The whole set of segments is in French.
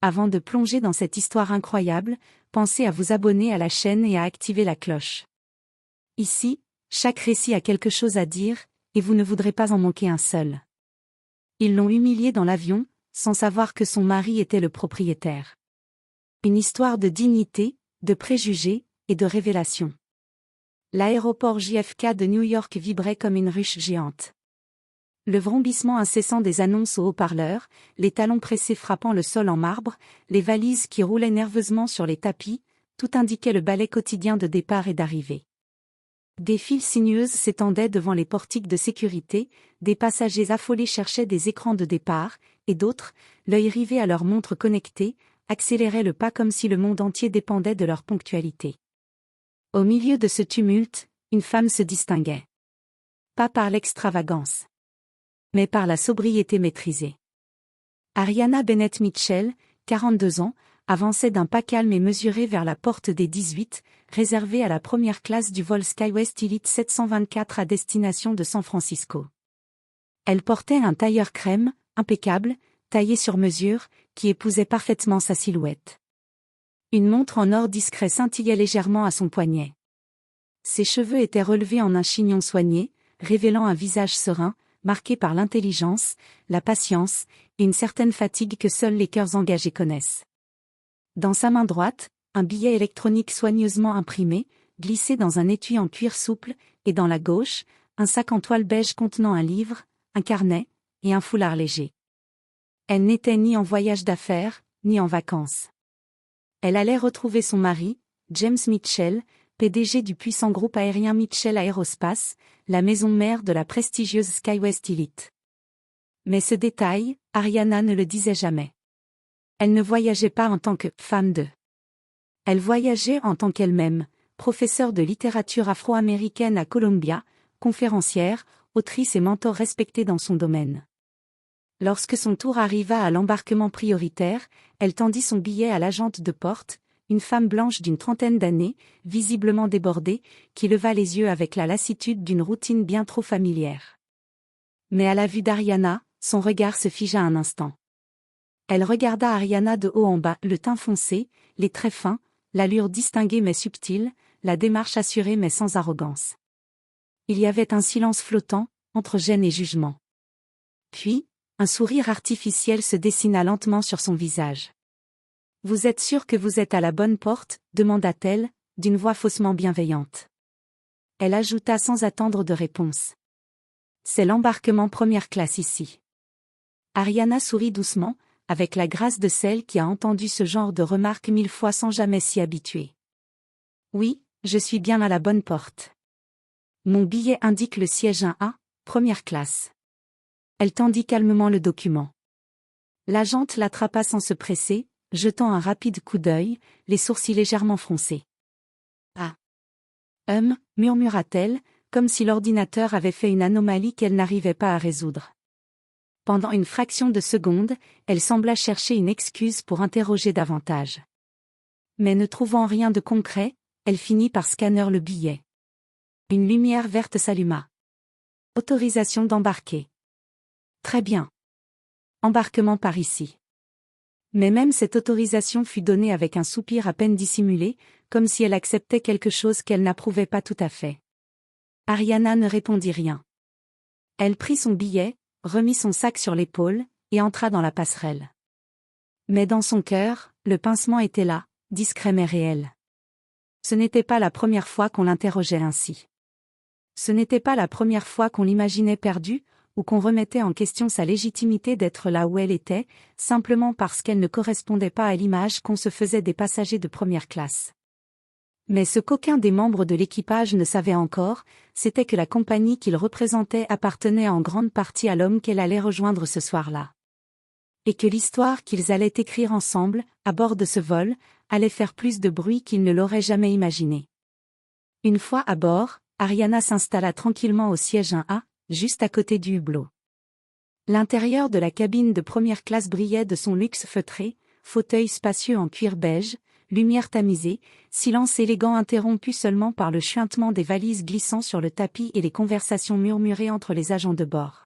Avant de plonger dans cette histoire incroyable, pensez à vous abonner à la chaîne et à activer la cloche. Ici, chaque récit a quelque chose à dire, et vous ne voudrez pas en manquer un seul. Ils l'ont humiliée dans l'avion, sans savoir que son mari était le propriétaire. Une histoire de dignité, de préjugés, et de révélation. L'aéroport JFK de New York vibrait comme une ruche géante. Le vrombissement incessant des annonces au haut-parleur, les talons pressés frappant le sol en marbre, les valises qui roulaient nerveusement sur les tapis, tout indiquait le ballet quotidien de départ et d'arrivée. Des files sinueuses s'étendaient devant les portiques de sécurité, des passagers affolés cherchaient des écrans de départ, et d'autres, l'œil rivé à leur montre connectée, accéléraient le pas comme si le monde entier dépendait de leur ponctualité. Au milieu de ce tumulte, une femme se distinguait. Pas par l'extravagance, mais par la sobriété maîtrisée. Ariana Bennett Mitchell, 42 ans, avançait d'un pas calme et mesuré vers la porte des 18, réservée à la première classe du vol SkyWest Elite 724 à destination de San Francisco. Elle portait un tailleur crème, impeccable, taillé sur mesure, qui épousait parfaitement sa silhouette. Une montre en or discret scintillait légèrement à son poignet. Ses cheveux étaient relevés en un chignon soigné, révélant un visage serein, marqué par l'intelligence, la patience, et une certaine fatigue que seuls les cœurs engagés connaissent. Dans sa main droite, un billet électronique soigneusement imprimé, glissé dans un étui en cuir souple, et dans la gauche, un sac en toile beige contenant un livre, un carnet, et un foulard léger. Elle n'était ni en voyage d'affaires, ni en vacances. Elle allait retrouver son mari, James Mitchell, PDG du puissant groupe aérien Mitchell Aerospace, la maison mère de la prestigieuse SkyWest Elite. Mais ce détail, Ariana ne le disait jamais. Elle ne voyageait pas en tant que « femme de ». Elle voyageait en tant qu'elle-même, professeure de littérature afro-américaine à Columbia, conférencière, autrice et mentor respectée dans son domaine. Lorsque son tour arriva à l'embarquement prioritaire, elle tendit son billet à l'agente de porte, une femme blanche d'une trentaine d'années, visiblement débordée, qui leva les yeux avec la lassitude d'une routine bien trop familière. Mais à la vue d'Ariana, son regard se figea un instant. Elle regarda Ariana de haut en bas, le teint foncé, les traits fins, l'allure distinguée mais subtile, la démarche assurée mais sans arrogance. Il y avait un silence flottant, entre gêne et jugement. Puis, un sourire artificiel se dessina lentement sur son visage. « Vous êtes sûr que vous êtes à la bonne porte ?» demanda-t-elle, d'une voix faussement bienveillante. Elle ajouta sans attendre de réponse. « C'est l'embarquement première classe ici. » Ariana sourit doucement, avec la grâce de celle qui a entendu ce genre de remarques 1000 fois sans jamais s'y habituer. « Oui, je suis bien à la bonne porte. Mon billet indique le siège 1A, première classe. » Elle tendit calmement le document. L'agente l'attrapa sans se presser, jetant un rapide coup d'œil, les sourcils légèrement froncés. « Ah !» murmura-t-elle, comme si l'ordinateur avait fait une anomalie qu'elle n'arrivait pas à résoudre. Pendant une fraction de seconde, elle sembla chercher une excuse pour interroger davantage. Mais ne trouvant rien de concret, elle finit par scanner le billet. Une lumière verte s'alluma. Autorisation d'embarquer. Très bien. Embarquement par ici. Mais même cette autorisation fut donnée avec un soupir à peine dissimulé, comme si elle acceptait quelque chose qu'elle n'approuvait pas tout à fait. Ariana ne répondit rien. Elle prit son billet, remit son sac sur l'épaule, et entra dans la passerelle. Mais dans son cœur, le pincement était là, discret mais réel. Ce n'était pas la première fois qu'on l'interrogeait ainsi. Ce n'était pas la première fois qu'on l'imaginait perdue, ou qu'on remettait en question sa légitimité d'être là où elle était, simplement parce qu'elle ne correspondait pas à l'image qu'on se faisait des passagers de première classe. Mais ce qu'aucun des membres de l'équipage ne savait encore, c'était que la compagnie qu'il représentait appartenait en grande partie à l'homme qu'elle allait rejoindre ce soir-là. Et que l'histoire qu'ils allaient écrire ensemble, à bord de ce vol, allait faire plus de bruit qu'ils ne l'auraient jamais imaginé. Une fois à bord, Ariana s'installa tranquillement au siège 1A, juste à côté du hublot. L'intérieur de la cabine de première classe brillait de son luxe feutré, fauteuil spacieux en cuir beige, lumière tamisée, silence élégant interrompu seulement par le chuintement des valises glissant sur le tapis et les conversations murmurées entre les agents de bord.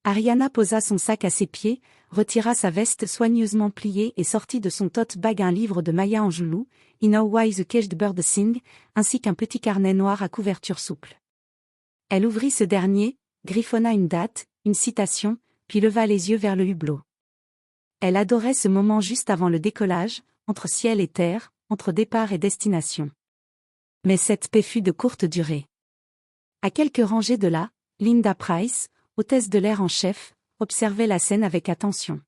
Ariana posa son sac à ses pieds, retira sa veste soigneusement pliée et sortit de son tote bag un livre de Maya Angelou, In How Wise the Caged Bird Sing, ainsi qu'un petit carnet noir à couverture souple. Elle ouvrit ce dernier, griffonna une date, une citation, puis leva les yeux vers le hublot. Elle adorait ce moment juste avant le décollage, entre ciel et terre, entre départ et destination. Mais cette paix fut de courte durée. À quelques rangées de là, Linda Price, hôtesse de l'air en chef, observait la scène avec attention.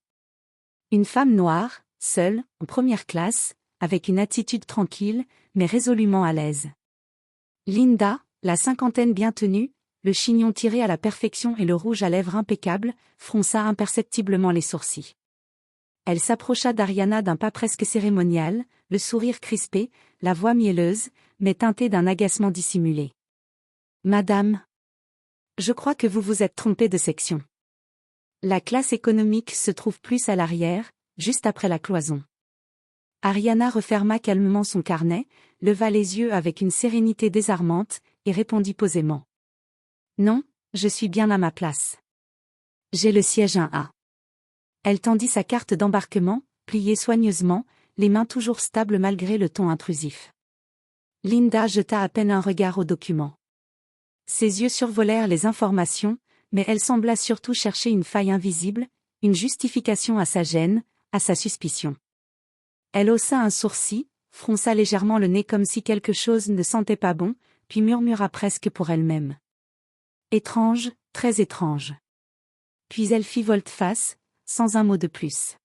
Une femme noire, seule, en première classe, avec une attitude tranquille, mais résolument à l'aise. Linda, la cinquantaine bien tenue, le chignon tiré à la perfection et le rouge à lèvres impeccable, fronça imperceptiblement les sourcils. Elle s'approcha d'Ariana d'un pas presque cérémonial, le sourire crispé, la voix mielleuse, mais teintée d'un agacement dissimulé. « Madame, je crois que vous vous êtes trompée de section. La classe économique se trouve plus à l'arrière, juste après la cloison. » Ariana referma calmement son carnet, leva les yeux avec une sérénité désarmante, et répondit posément. « Non, je suis bien à ma place. J'ai le siège 1A. » Elle tendit sa carte d'embarquement, pliée soigneusement, les mains toujours stables malgré le ton intrusif. Linda jeta à peine un regard au document. Ses yeux survolèrent les informations, mais elle sembla surtout chercher une faille invisible, une justification à sa gêne, à sa suspicion. Elle haussa un sourcil, fronça légèrement le nez comme si quelque chose ne sentait pas bon, puis murmura presque pour elle-même. Étrange, très étrange. Puis elle fit volte-face, sans un mot de plus.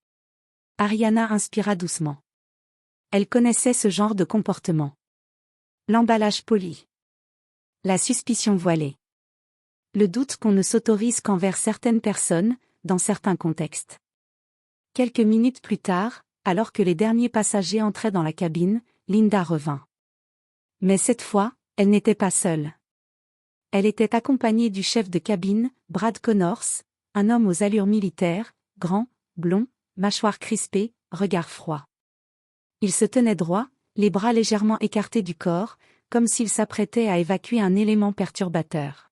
Ariana inspira doucement. Elle connaissait ce genre de comportement. L'emballage poli. La suspicion voilée. Le doute qu'on ne s'autorise qu'envers certaines personnes, dans certains contextes. Quelques minutes plus tard, alors que les derniers passagers entraient dans la cabine, Linda revint. Mais cette fois, elle n'était pas seule. Elle était accompagnée du chef de cabine, Brad Connors, un homme aux allures militaires, grand, blond, mâchoire crispée, regard froid. Il se tenait droit, les bras légèrement écartés du corps, comme s'il s'apprêtait à évacuer un élément perturbateur.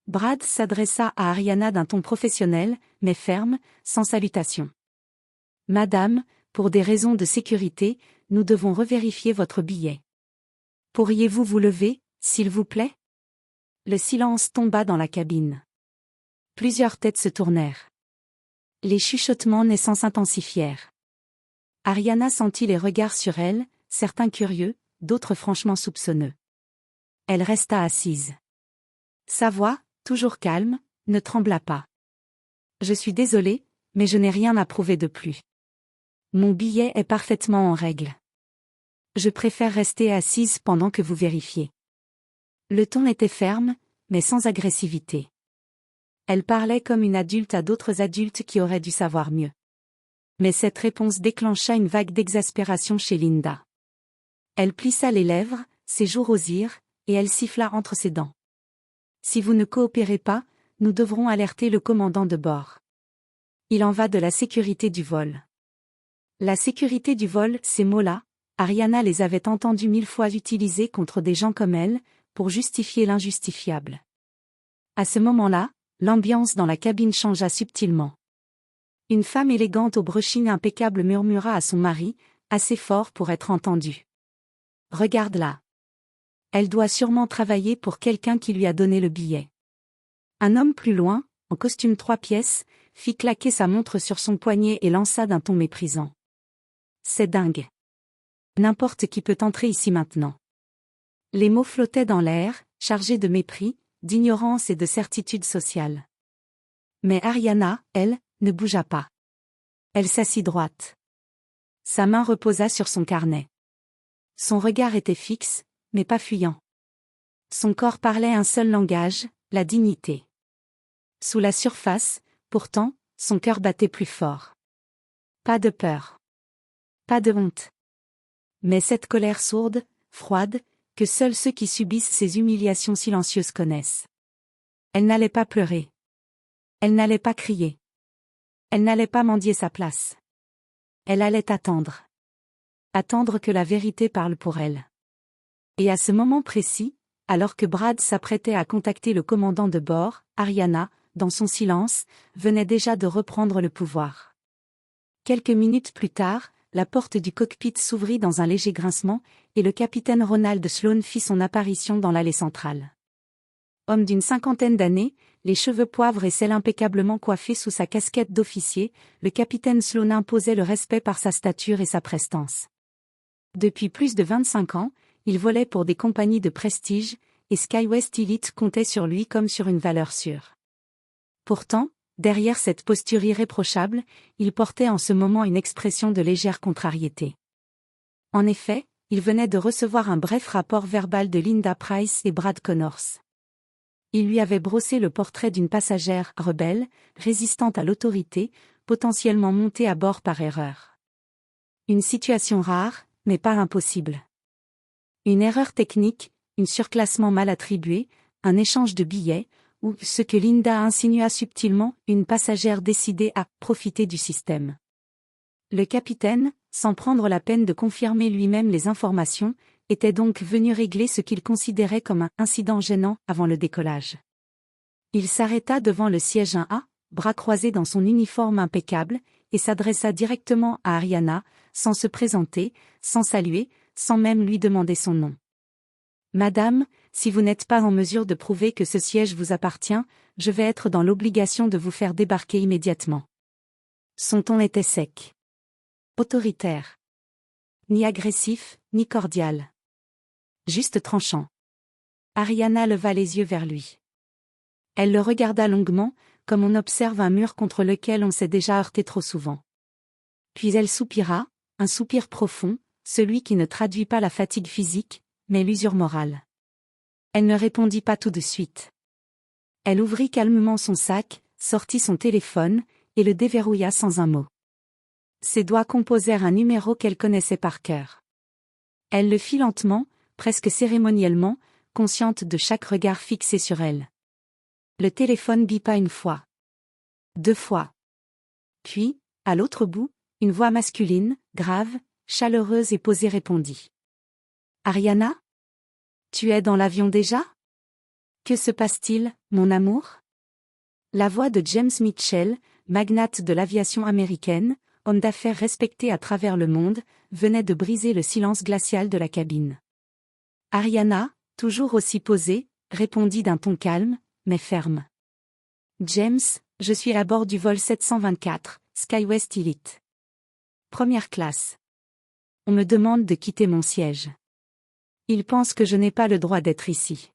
Brad s'adressa à Ariana d'un ton professionnel, mais ferme, sans salutation. « Madame, pour des raisons de sécurité, nous devons revérifier votre billet. Pourriez-vous vous lever, s'il vous plaît ?» Le silence tomba dans la cabine. Plusieurs têtes se tournèrent. Les chuchotements naissants s'intensifièrent. Ariana sentit les regards sur elle, certains curieux, d'autres franchement soupçonneux. Elle resta assise. Sa voix, toujours calme, ne trembla pas. « Je suis désolée, mais je n'ai rien à prouver de plus. Mon billet est parfaitement en règle. Je préfère rester assise pendant que vous vérifiez. » Le ton était ferme, mais sans agressivité. Elle parlait comme une adulte à d'autres adultes qui auraient dû savoir mieux. Mais cette réponse déclencha une vague d'exaspération chez Linda. Elle plissa les lèvres, ses joues rosirent, et elle siffla entre ses dents. « Si vous ne coopérez pas, nous devrons alerter le commandant de bord. Il en va de la sécurité du vol. » La sécurité du vol, ces mots-là, Ariana les avait entendus 1000 fois utilisés contre des gens comme elle, pour justifier l'injustifiable. À ce moment-là, l'ambiance dans la cabine changea subtilement. Une femme élégante au brushing impeccable murmura à son mari, assez fort pour être entendue. « Regarde-la. Elle doit sûrement travailler pour quelqu'un qui lui a donné le billet. » Un homme plus loin, en costume 3 pièces, fit claquer sa montre sur son poignet et lança d'un ton méprisant. « C'est dingue. N'importe qui peut entrer ici maintenant. » Les mots flottaient dans l'air, chargés de mépris, d'ignorance et de certitude sociale. Mais Ariana, elle, ne bougea pas. Elle s'assit droite. Sa main reposa sur son carnet. Son regard était fixe, mais pas fuyant. Son corps parlait un seul langage, la dignité. Sous la surface, pourtant, son cœur battait plus fort. Pas de peur. Pas de honte. Mais cette colère sourde, froide, que seuls ceux qui subissent ces humiliations silencieuses connaissent. Elle n'allait pas pleurer. Elle n'allait pas crier. Elle n'allait pas mendier sa place. Elle allait attendre. Attendre que la vérité parle pour elle. Et à ce moment précis, alors que Brad s'apprêtait à contacter le commandant de bord, Ariana, dans son silence, venait déjà de reprendre le pouvoir. Quelques minutes plus tard, la porte du cockpit s'ouvrit dans un léger grincement, et le capitaine Ronald Sloane fit son apparition dans l'allée centrale. Homme d'une cinquantaine d'années, les cheveux poivre et cils impeccablement coiffés sous sa casquette d'officier, le capitaine Sloane imposait le respect par sa stature et sa prestance. Depuis plus de 25 ans, il volait pour des compagnies de prestige, et SkyWest Elite comptait sur lui comme sur une valeur sûre. Pourtant, derrière cette posture irréprochable, il portait en ce moment une expression de légère contrariété. En effet, il venait de recevoir un bref rapport verbal de Linda Price et Brad Connors. Il lui avait brossé le portrait d'une passagère rebelle, résistante à l'autorité, potentiellement montée à bord par erreur. Une situation rare, mais pas impossible. Une erreur technique, un surclassement mal attribué, un échange de billets, ou, ce que Linda insinua subtilement, une passagère décidée à profiter du système. Le capitaine, sans prendre la peine de confirmer lui-même les informations, était donc venu régler ce qu'il considérait comme un incident gênant avant le décollage. Il s'arrêta devant le siège 1A, bras croisés dans son uniforme impeccable, et s'adressa directement à Ariana, sans se présenter, sans saluer, sans même lui demander son nom. « Madame, si vous n'êtes pas en mesure de prouver que ce siège vous appartient, je vais être dans l'obligation de vous faire débarquer immédiatement. » Son ton était sec. Autoritaire. Ni agressif, ni cordial. Juste tranchant. Ariana leva les yeux vers lui. Elle le regarda longuement, comme on observe un mur contre lequel on s'est déjà heurté trop souvent. Puis elle soupira, un soupir profond, celui qui ne traduit pas la fatigue physique, mais l'usure morale. Elle ne répondit pas tout de suite. Elle ouvrit calmement son sac, sortit son téléphone, et le déverrouilla sans un mot. Ses doigts composèrent un numéro qu'elle connaissait par cœur. Elle le fit lentement, presque cérémoniellement, consciente de chaque regard fixé sur elle. Le téléphone bipa une fois. 2 fois. Puis, à l'autre bout, une voix masculine, grave, chaleureuse et posée répondit. « Ariana ? Tu es dans l'avion déjà ? Que se passe-t-il, mon amour ?» La voix de James Mitchell, magnate de l'aviation américaine, homme d'affaires respecté à travers le monde, venait de briser le silence glacial de la cabine. Ariana, toujours aussi posée, répondit d'un ton calme, mais ferme. « James, je suis à bord du vol 724, SkyWest Elite. Première classe. On me demande de quitter mon siège. Ils pensent que je n'ai pas le droit d'être ici. »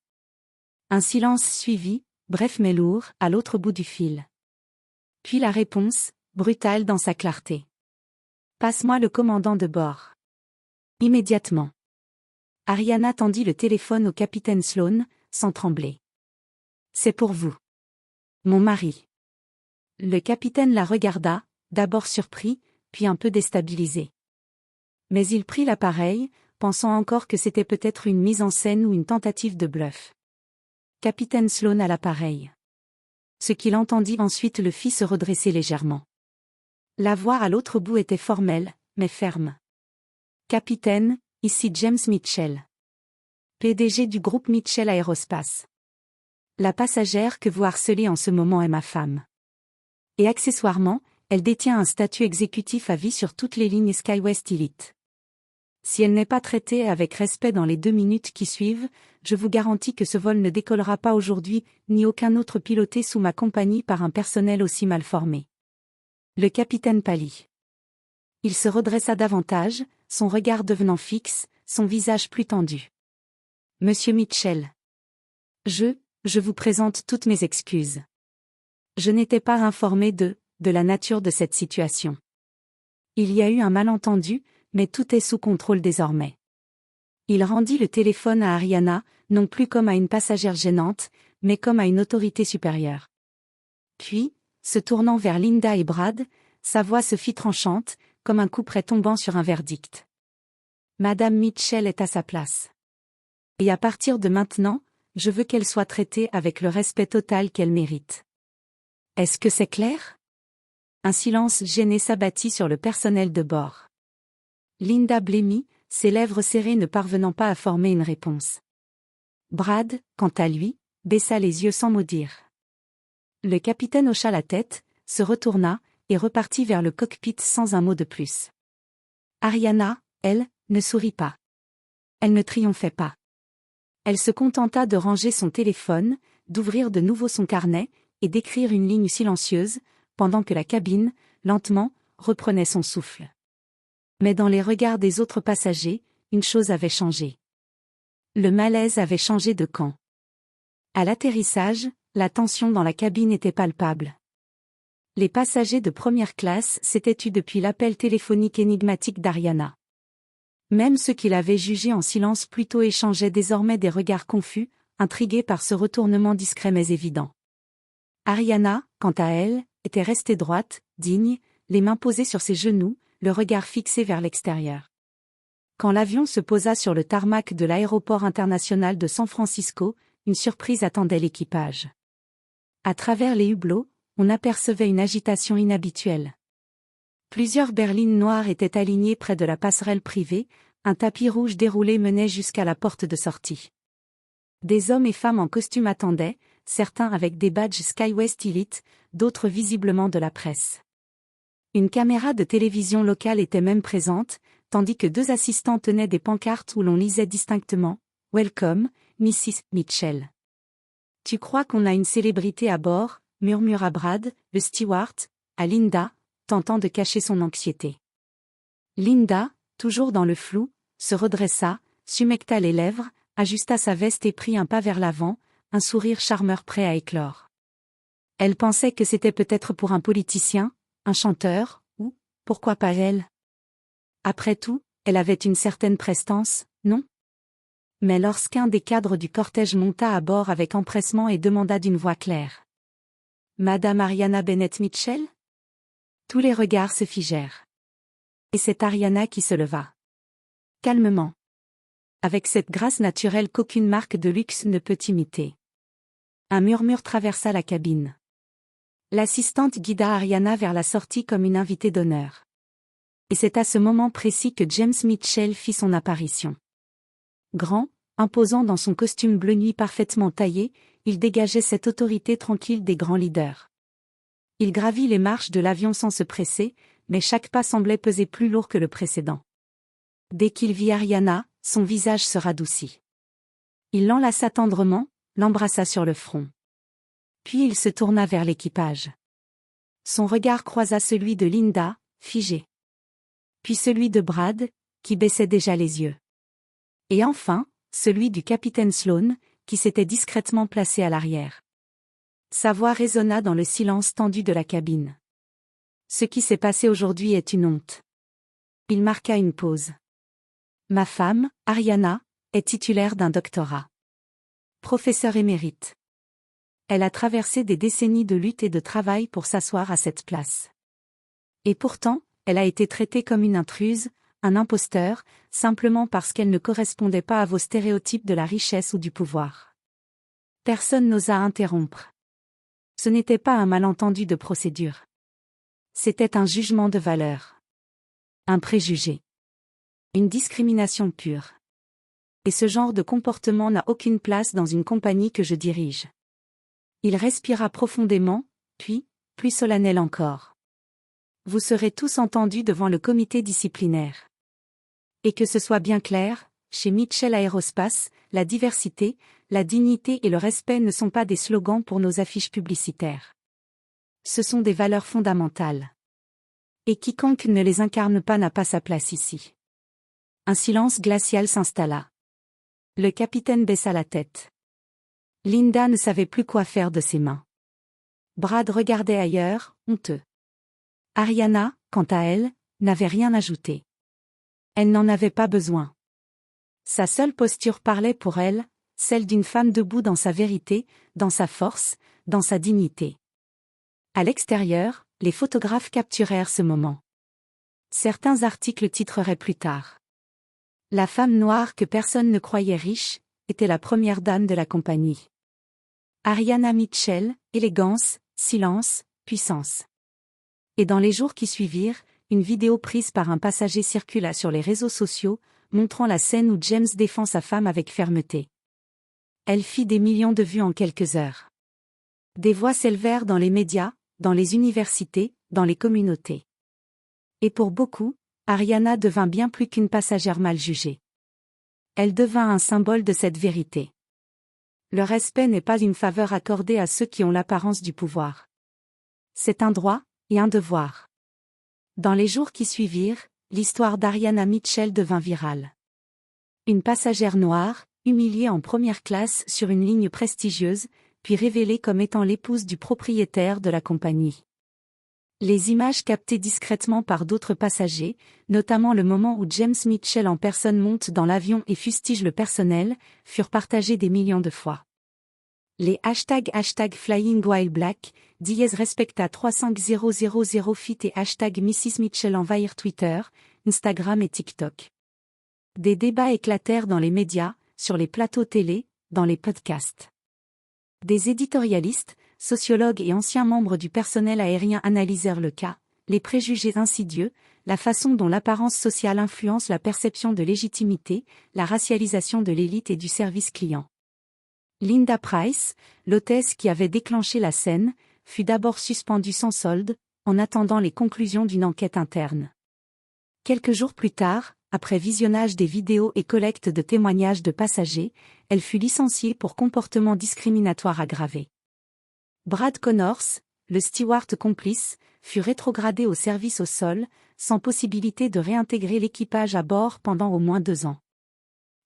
Un silence suivit, bref mais lourd, à l'autre bout du fil. Puis la réponse, brutale dans sa clarté. « Passe-moi le commandant de bord. » Immédiatement. Ariana tendit le téléphone au capitaine Sloane, sans trembler. « C'est pour vous. Mon mari. » Le capitaine la regarda, d'abord surpris, puis un peu déstabilisé. Mais il prit l'appareil, pensant encore que c'était peut-être une mise en scène ou une tentative de bluff. Capitaine Sloane à l'appareil. Ce qu'il entendit ensuite le fit se redresser légèrement. La voix à l'autre bout était formelle, mais ferme. « Capitaine, ici James Mitchell. PDG du groupe Mitchell Aerospace. La passagère que vous harcelez en ce moment est ma femme. Et accessoirement, elle détient un statut exécutif à vie sur toutes les lignes SkyWest Elite. Si elle n'est pas traitée avec respect dans les 2 minutes qui suivent, je vous garantis que ce vol ne décollera pas aujourd'hui, ni aucun autre piloté sous ma compagnie par un personnel aussi mal formé. » Le capitaine pâlit. Il se redressa davantage, son regard devenant fixe, son visage plus tendu. « Monsieur Mitchell. Je vous présente toutes mes excuses. Je n'étais pas informé de la nature de cette situation. Il y a eu un malentendu, mais tout est sous contrôle désormais. » Il rendit le téléphone à Ariana, non plus comme à une passagère gênante, mais comme à une autorité supérieure. Puis, se tournant vers Linda et Brad, sa voix se fit tranchante, comme un couperet tombant sur un verdict. « Madame Mitchell est à sa place. Et à partir de maintenant, je veux qu'elle soit traitée avec le respect total qu'elle mérite. Est-ce que c'est clair ?» Un silence gêné s'abattit sur le personnel de bord. Linda blêmit, ses lèvres serrées ne parvenant pas à former une réponse. Brad, quant à lui, baissa les yeux sans mot dire. Le capitaine hocha la tête, se retourna, et repartit vers le cockpit sans un mot de plus. Ariana, elle, ne sourit pas. Elle ne triomphait pas. Elle se contenta de ranger son téléphone, d'ouvrir de nouveau son carnet, et d'écrire une ligne silencieuse, pendant que la cabine, lentement, reprenait son souffle. Mais dans les regards des autres passagers, une chose avait changé. Le malaise avait changé de camp. À l'atterrissage, la tension dans la cabine était palpable. Les passagers de première classe s'étaient tus depuis l'appel téléphonique énigmatique d'Ariana. Même ceux qui l'avaient jugé en silence plus tôt échangeaient désormais des regards confus, intrigués par ce retournement discret mais évident. Ariana, quant à elle, était restée droite, digne, les mains posées sur ses genoux, le regard fixé vers l'extérieur. Quand l'avion se posa sur le tarmac de l'aéroport international de San Francisco, une surprise attendait l'équipage. À travers les hublots, on apercevait une agitation inhabituelle. Plusieurs berlines noires étaient alignées près de la passerelle privée, un tapis rouge déroulé menait jusqu'à la porte de sortie. Des hommes et femmes en costume attendaient, certains avec des badges SkyWest Elite, d'autres visiblement de la presse. Une caméra de télévision locale était même présente, tandis que 2 assistants tenaient des pancartes où l'on lisait distinctement « Welcome, Mrs. Mitchell ». « Tu crois qu'on a une célébrité à bord ?» murmura Brad, le steward, à Linda, tentant de cacher son anxiété. Linda, toujours dans le flou, se redressa, s'humecta les lèvres, ajusta sa veste et prit un pas vers l'avant, un sourire charmeur prêt à éclore. Elle pensait que c'était peut-être pour un politicien, un chanteur, ou, pourquoi pas elle? Après tout, elle avait une certaine prestance, non? Mais lorsqu'un des cadres du cortège monta à bord avec empressement et demanda d'une voix claire. Madame Ariana Bennett Mitchell? Tous les regards se figèrent. Et c'est Ariana qui se leva. Calmement. Avec cette grâce naturelle qu'aucune marque de luxe ne peut imiter. Un murmure traversa la cabine. L'assistante guida Ariana vers la sortie comme une invitée d'honneur. Et c'est à ce moment précis que James Mitchell fit son apparition. Grand, imposant dans son costume bleu nuit parfaitement taillé, il dégageait cette autorité tranquille des grands leaders. Il gravit les marches de l'avion sans se presser, mais chaque pas semblait peser plus lourd que le précédent. Dès qu'il vit Ariana, son visage se radoucit. Il l'enlaça tendrement, l'embrassa sur le front. Puis il se tourna vers l'équipage. Son regard croisa celui de Linda, figé. Puis celui de Brad, qui baissait déjà les yeux. Et enfin, celui du capitaine Sloan, qui s'était discrètement placé à l'arrière. Sa voix résonna dans le silence tendu de la cabine. Ce qui s'est passé aujourd'hui est une honte. Il marqua une pause. Ma femme, Ariana, est titulaire d'un doctorat. Professeure émérite. Elle a traversé des décennies de lutte et de travail pour s'asseoir à cette place. Et pourtant, elle a été traitée comme une intruse, un imposteur, simplement parce qu'elle ne correspondait pas à vos stéréotypes de la richesse ou du pouvoir. Personne n'osa interrompre. Ce n'était pas un malentendu de procédure. C'était un jugement de valeur. Un préjugé. Une discrimination pure. Et ce genre de comportement n'a aucune place dans une compagnie que je dirige. Il respira profondément, puis, plus solennel encore. Vous serez tous entendus devant le comité disciplinaire. Et que ce soit bien clair, chez Mitchell Aerospace, la diversité, la dignité et le respect ne sont pas des slogans pour nos affiches publicitaires. Ce sont des valeurs fondamentales. Et quiconque ne les incarne pas n'a pas sa place ici. Un silence glacial s'installa. Le capitaine baissa la tête. Linda ne savait plus quoi faire de ses mains. Brad regardait ailleurs, honteux. Ariana, quant à elle, n'avait rien ajouté. Elle n'en avait pas besoin. Sa seule posture parlait pour elle, celle d'une femme debout dans sa vérité, dans sa force, dans sa dignité. À l'extérieur, les photographes capturèrent ce moment. Certains articles titreraient plus tard. La femme noire que personne ne croyait riche, était la première dame de la compagnie. Ariana Mitchell, élégance, silence, puissance. Et dans les jours qui suivirent, une vidéo prise par un passager circula sur les réseaux sociaux, montrant la scène où James défend sa femme avec fermeté. Elle fit des millions de vues en quelques heures. Des voix s'élevèrent dans les médias, dans les universités, dans les communautés. Et pour beaucoup, Ariana devint bien plus qu'une passagère mal jugée. Elle devint un symbole de cette vérité. Le respect n'est pas une faveur accordée à ceux qui ont l'apparence du pouvoir. C'est un droit, et un devoir. Dans les jours qui suivirent, l'histoire d'Ariana Mitchell devint virale. Une passagère noire, humiliée en première classe sur une ligne prestigieuse, puis révélée comme étant l'épouse du propriétaire de la compagnie. Les images captées discrètement par d'autres passagers, notamment le moment où James Mitchell en personne monte dans l'avion et fustige le personnel, furent partagées des millions de fois. Les #FlyingWhileBlack, respecta 35000 feet et #Mrs Mitchell envahirent Twitter, Instagram et TikTok. Des débats éclatèrent dans les médias, sur les plateaux télé, dans les podcasts. Des éditorialistes, sociologues et anciens membres du personnel aérien analysèrent le cas, les préjugés insidieux, la façon dont l'apparence sociale influence la perception de légitimité, la racialisation de l'élite et du service client. Linda Price, l'hôtesse qui avait déclenché la scène, fut d'abord suspendue sans solde, en attendant les conclusions d'une enquête interne. Quelques jours plus tard, après visionnage des vidéos et collecte de témoignages de passagers, elle fut licenciée pour comportement discriminatoire aggravé. Brad Connors, le steward complice, fut rétrogradé au service au sol, sans possibilité de réintégrer l'équipage à bord pendant au moins 2 ans.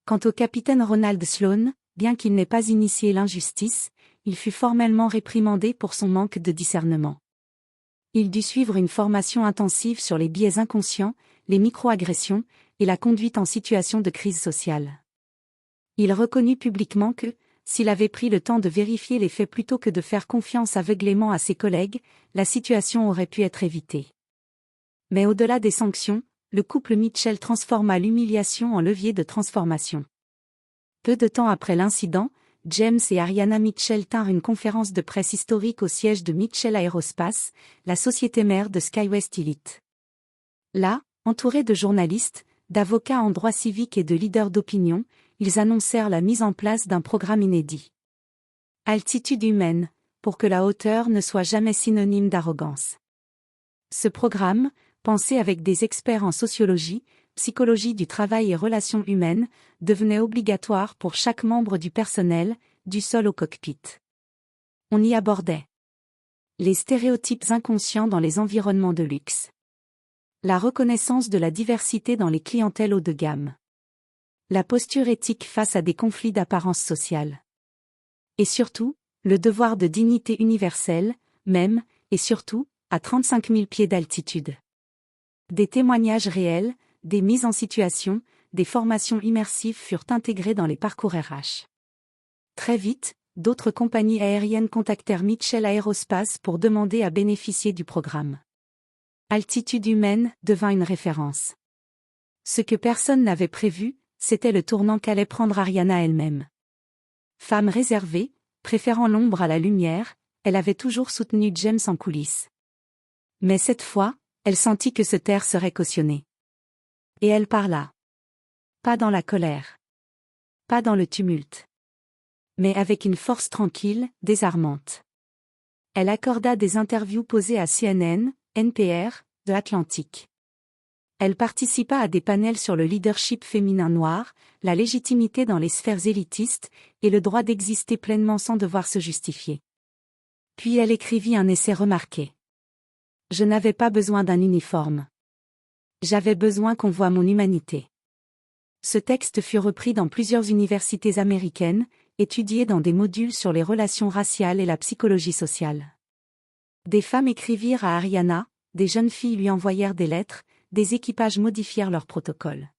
Quant au capitaine Ronald Sloan, bien qu'il n'ait pas initié l'injustice, il fut formellement réprimandé pour son manque de discernement. Il dut suivre une formation intensive sur les biais inconscients, les microagressions, et la conduite en situation de crise sociale. Il reconnut publiquement que, s'il avait pris le temps de vérifier les faits plutôt que de faire confiance aveuglément à ses collègues, la situation aurait pu être évitée. Mais au-delà des sanctions, le couple Mitchell transforma l'humiliation en levier de transformation. Peu de temps après l'incident, James et Ariana Mitchell tinrent une conférence de presse historique au siège de Mitchell Aerospace, la société mère de SkyWest Elite. Là, entourés de journalistes, d'avocats en droit civique et de leaders d'opinion, ils annoncèrent la mise en place d'un programme inédit. Altitude humaine, pour que la hauteur ne soit jamais synonyme d'arrogance. Ce programme, pensé avec des experts en sociologie, psychologie du travail et relations humaines, devenait obligatoire pour chaque membre du personnel, du sol au cockpit. On y abordait les stéréotypes inconscients dans les environnements de luxe. La reconnaissance de la diversité dans les clientèles haut de gamme. La posture éthique face à des conflits d'apparence sociale. Et surtout, le devoir de dignité universelle, même, et surtout, à 35 000 pieds d'altitude. Des témoignages réels, des mises en situation, des formations immersives furent intégrées dans les parcours RH. Très vite, d'autres compagnies aériennes contactèrent Mitchell Aerospace pour demander à bénéficier du programme. Altitude humaine devint une référence. Ce que personne n'avait prévu, c'était le tournant qu'allait prendre Ariana elle-même. Femme réservée, préférant l'ombre à la lumière, elle avait toujours soutenu James en coulisses. Mais cette fois, elle sentit que se taire serait cautionné. Et elle parla. Pas dans la colère. Pas dans le tumulte. Mais avec une force tranquille, désarmante. Elle accorda des interviews posées à CNN, NPR, de Atlantic. Elle participa à des panels sur le leadership féminin noir, la légitimité dans les sphères élitistes, et le droit d'exister pleinement sans devoir se justifier. Puis elle écrivit un essai remarqué. Je n'avais pas besoin d'un uniforme. J'avais besoin qu'on voie mon humanité. Ce texte fut repris dans plusieurs universités américaines, étudié dans des modules sur les relations raciales et la psychologie sociale. Des femmes écrivirent à Ariana, des jeunes filles lui envoyèrent des lettres, des équipages modifièrent leurs protocoles.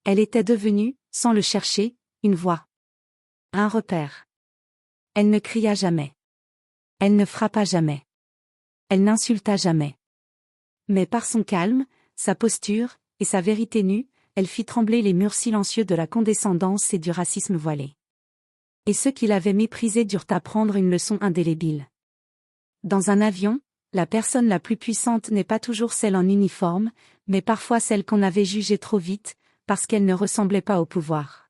Elle était devenue, sans le chercher, une voix. Un repère. Elle ne cria jamais. Elle ne frappa jamais. Elle n'insulta jamais. Mais par son calme, sa posture, et sa vérité nue, elle fit trembler les murs silencieux de la condescendance et du racisme voilé. Et ceux qui l'avaient méprisée durent apprendre une leçon indélébile. Dans un avion, la personne la plus puissante n'est pas toujours celle en uniforme, mais parfois celle qu'on avait jugée trop vite, parce qu'elle ne ressemblait pas au pouvoir.